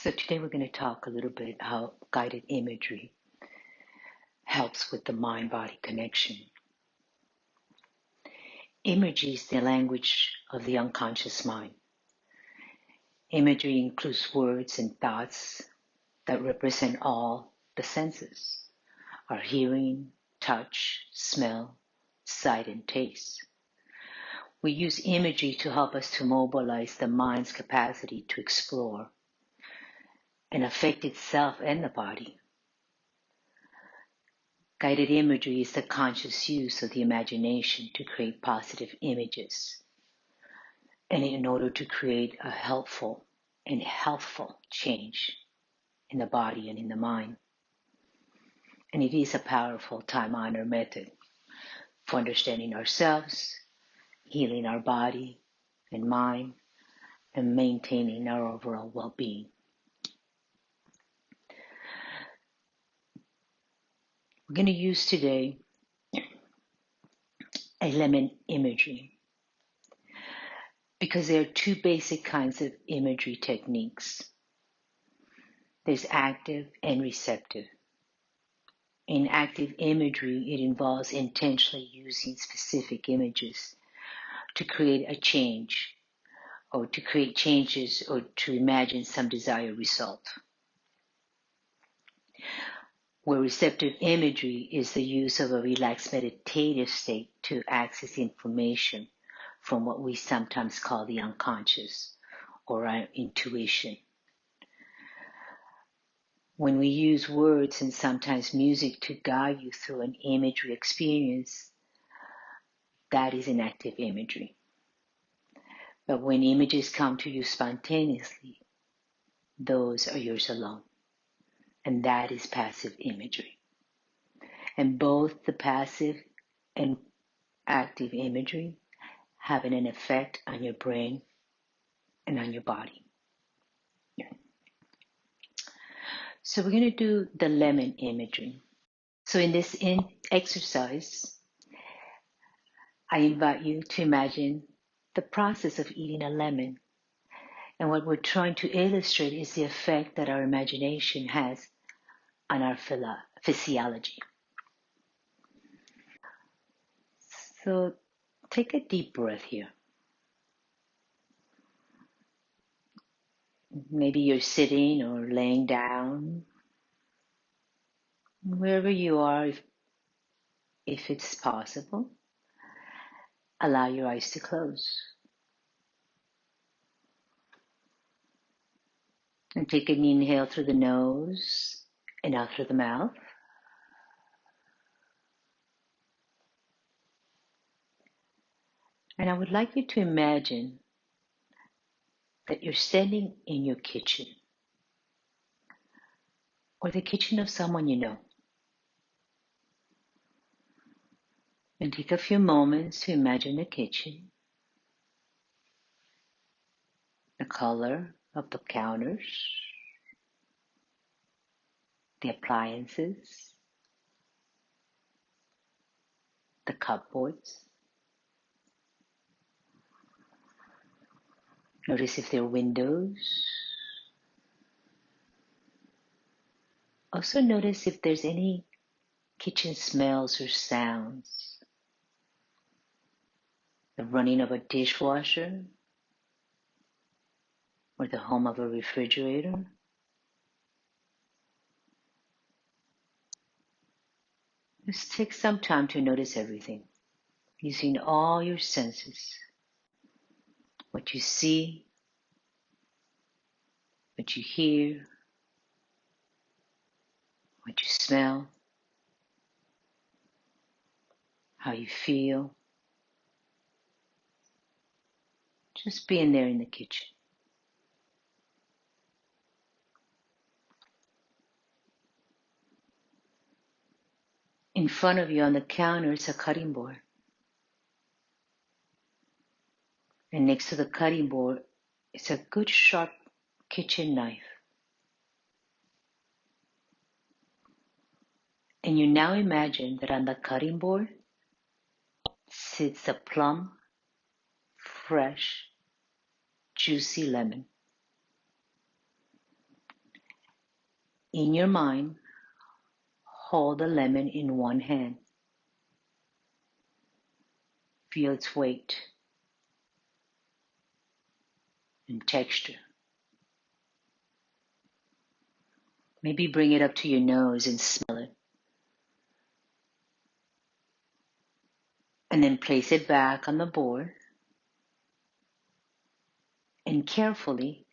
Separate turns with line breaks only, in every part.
So today we're going to talk a little bit how guided imagery helps with the mind-body connection. Imagery is the language of the unconscious mind. Imagery includes words and thoughts that represent all the senses, our hearing, touch, smell, sight, and taste. We use imagery to help us to mobilize the mind's capacity to explore and affect itself and the body. Guided imagery is the conscious use of the imagination to create positive images, and in order to create a helpful and healthful change in the body and in the mind. And it is a powerful time-honored method for understanding ourselves, healing our body and mind, and maintaining our overall well-being. We're going to use today a Lemon Imagery because there are two basic kinds of imagery techniques. There's active and receptive. In active imagery, it involves intentionally using specific images to create a change, or to create changes, or to imagine some desired result. Where receptive imagery is the use of a relaxed meditative state to access information from what we sometimes call the unconscious or our intuition. When we use words and sometimes music to guide you through an imagery experience, that is an active imagery. But when images come to you spontaneously, those are yours alone. And that is passive imagery. And both the passive and active imagery have an effect on your brain and on your body. So we're going to do the lemon imagery. So in this exercise, I invite you to imagine the process of eating a lemon. And what we're trying to illustrate is the effect that our imagination has on our physiology. So take a deep breath here. Maybe you're sitting or laying down. Wherever you are, if it's possible, allow your eyes to close. And take an inhale through the nose and out through the mouth. And I would like you to imagine that you're standing in your kitchen or the kitchen of someone you know. And take a few moments to imagine the kitchen, the color of the counters, the appliances, the cupboards. Notice if there are windows. Also notice if there's any kitchen smells or sounds. The running of a dishwasher or the hum of a refrigerator. Just take some time to notice everything, using all your senses. What you see, what you hear, what you smell, how you feel. Just being there in the kitchen. In front of you on the counter is a cutting board. And next to the cutting board is a good sharp kitchen knife. And you now imagine that on the cutting board sits a plump, fresh, juicy lemon. In your mind, hold the lemon in one hand. Feel its weight and texture. Maybe bring it up to your nose and smell it. And then place it back on the board and carefully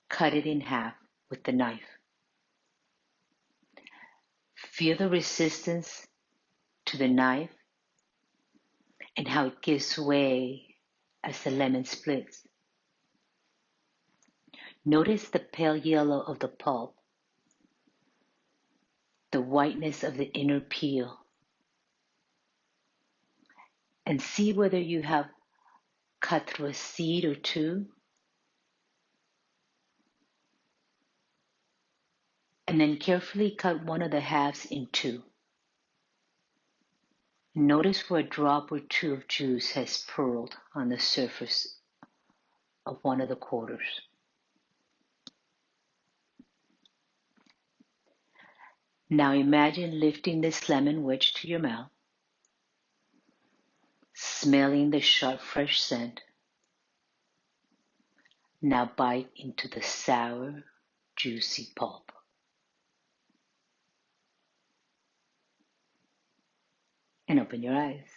cut it in half with the knife. Feel the resistance to the knife and how it gives way as the lemon splits. Notice the pale yellow of the pulp, the whiteness of the inner peel, and see whether you have cut through a seed or two, and then carefully cut one of the halves in two. Notice where a drop or two of juice has purled on the surface of one of the quarters. Now imagine lifting this lemon wedge to your mouth, smelling the sharp fresh scent. Now bite into the sour, juicy pulp. And open your eyes.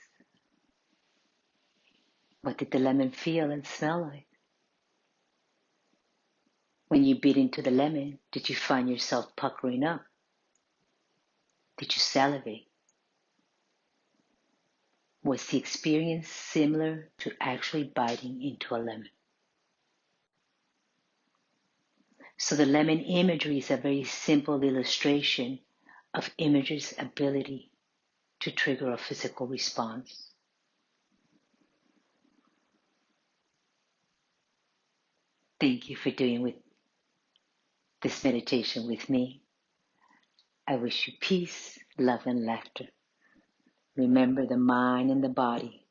What did the lemon feel and smell like? When you bit into the lemon, did you find yourself puckering up? Did you salivate? Was the experience similar to actually biting into a lemon? So the lemon imagery is a very simple illustration of image's ability to trigger a physical response. Thank you for doing this meditation with me. I wish you peace, love, and laughter. Remember, the mind and the body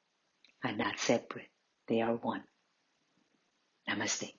are not separate. They are one. Namaste.